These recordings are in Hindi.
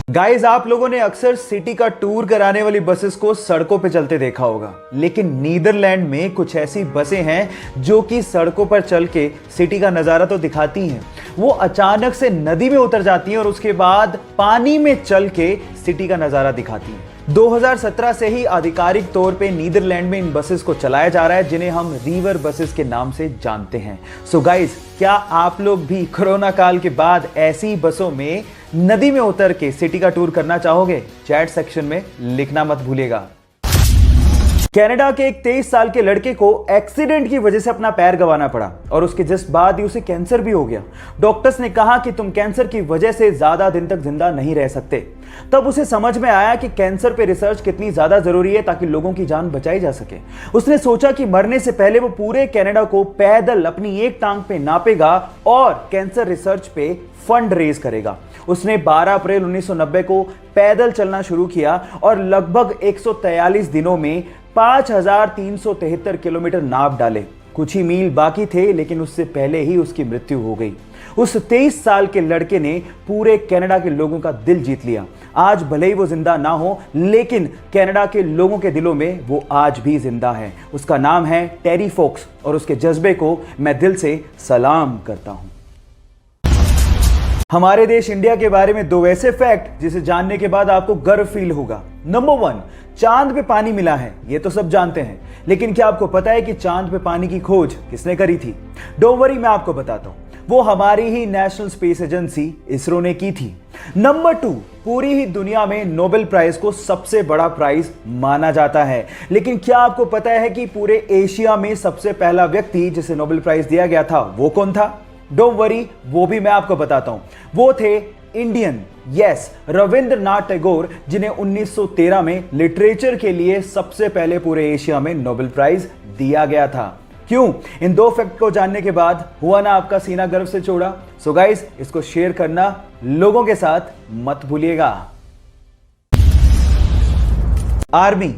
गाइस, आप लोगों ने अक्सर सिटी का टूर कराने वाली बसेस को सड़कों पे चलते देखा होगा, लेकिन नीदरलैंड में कुछ ऐसी बसें हैं जो कि सड़कों पर चल के सिटी का नज़ारा तो दिखाती हैं। वो अचानक से नदी में उतर जाती हैं और उसके बाद पानी में चल के सिटी का नज़ारा दिखाती हैं। 2017 से ही आधिकारिक तौर पे नीदरलैंड में इन बसेस को चलाया जा रहा है, जिन्हें हम रिवर बसेस के नाम से जानते हैं। सो गाइस, क्या आप लोग भी कोरोना काल के बाद ऐसी बसों में नदी में उतर के सिटी का टूर करना चाहोगे? चैट सेक्शन में लिखना मत भूलिएगा। कनाडा के एक 23 साल के लड़के को एक्सीडेंट की वजह से अपना पैर गंवाना पड़ा और उसके जस्ट बाद ही उसे कैंसर भी हो गया। डॉक्टर्स ने कहा कि तुम कैंसर की वजह से ज्यादा दिन तक जिंदा नहीं रह सकते। तब उसे समझ में आया कि कैंसर पे रिसर्च कितनी ज्यादा जरूरी है ताकि लोगों की जान बचाई जा सके। उसने सोचा कि मरने से पहले वो पूरे कनाडा को पैदल अपनी एक टांग पे नापेगा और कैंसर रिसर्च पे फंड रेज करेगा। उसने 12 अप्रैल 1990 को पैदल चलना शुरू किया और लगभग 143 दिनों में 5373 किलोमीटर नाप डाले। कुछ ही मील बाकी थे, लेकिन उससे पहले ही उसकी मृत्यु हो गई। उस 23 साल के लड़के ने पूरे कनाडा के लोगों का दिल जीत लिया। आज भले ही वो जिंदा ना हो, लेकिन कनाडा के लोगों के दिलों में वो आज भी जिंदा है। उसका नाम है टेरी फोक्स और उसके जज्बे को मैं दिल से सलाम करता हूं। हमारे देश इंडिया के बारे में दो ऐसे फैक्ट जिसे जानने के बाद आपको गर्व फील होगा। नंबर 1, चांद पे पानी मिला है, ये तो सब जानते हैं, लेकिन क्या आपको पता है कि चांद पे पानी की खोज किसने करी थी? डोंट वरी, मैं आपको बताता हूं। वो हमारी ही नेशनल स्पेस एजेंसी इसरो ने की थी। नंबर 2, पूरी ही दुनिया में नोबेल प्राइज को सबसे बड़ा प्राइज माना जाता है, लेकिन क्या आपको पता है कि पूरे एशिया में सबसे पहला व्यक्ति जिसे नोबेल प्राइज दिया गया था वो कौन था? डोंट वरी, वो भी मैं आपको बताता हूं। वो थे इंडियन, यस, रविंद्रनाथ टैगोर, जिन्हें 1913 में लिटरेचर के लिए सबसे पहले पूरे एशिया में नोबेल प्राइज दिया गया था। क्यों? इन दो फैक्ट को जानने के बाद हुआ ना आपका सीना गर्व से चौड़ा? सो गाइस, इसको शेयर करना लोगों के साथ मत भूलिएगा। आर्मी,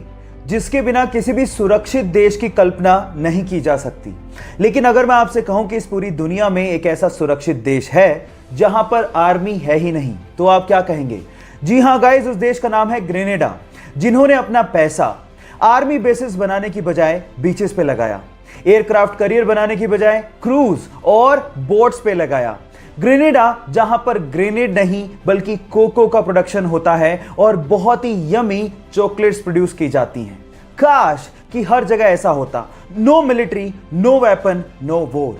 जिसके बिना किसी भी सुरक्षित देश की कल्पना नहीं की जा सकती। लेकिन अगर मैं आपसे कहूं कि इस पूरी दुनिया में एक ऐसा सुरक्षित देश है जहां पर आर्मी है ही नहीं, तो आप क्या कहेंगे? जी हां गाइस, उस देश का नाम है ग्रेनेडा, जिन्होंने अपना पैसा आर्मी बेसिस बनाने की बजाय बीचेस पे लगाया, एयरक्राफ्ट करियर बनाने की बजाय क्रूज और बोट्स पे लगाया। ग्रेनेडा, जहां पर ग्रेनेड नहीं बल्कि कोको का प्रोडक्शन होता है और बहुत ही यमी चॉकलेट्स प्रोड्यूस की जाती हैं। काश कि हर जगह ऐसा होता। No military, no weapon, no war.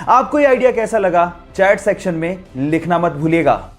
आपको ये आइडिया कैसा लगा? चैट सेक्शन में लिखना मत भूलिएगा।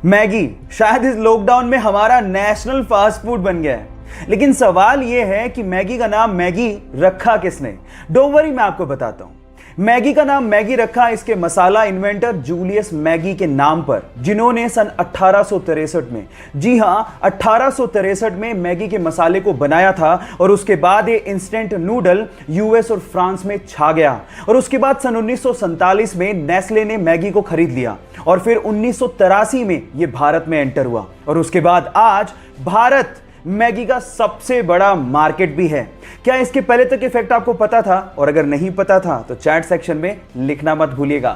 मैगी शायद इस लॉकडाउन में हमारा नेशनल फास्ट फूड बन गया है, लेकिन सवाल यह है कि मैगी का नाम मैगी रखा किसने? डोंट वरी, मैं आपको बताता हूं। मैगी का नाम मैगी रखा इसके मसाला इन्वेंटर जूलियस मैगी के नाम पर, जिन्होंने सन 1863 में, जी हां 1863 में मैगी के मसाले को बनाया था और उसके बाद ये इंस्टेंट नूडल यूएस और फ्रांस में छा गया। और उसके बाद सन 1947 में नेस्ले ने मैगी को खरीद लिया और फिर 1983 में ये भारत में एंटर हुआ और उसके बाद आज भारत मैगी का सबसे बड़ा मार्केट भी है। क्या इसके पहले तक इफेक्ट आपको पता था? और अगर नहीं पता था तो चैट सेक्शन में लिखना मत भूलिएगा।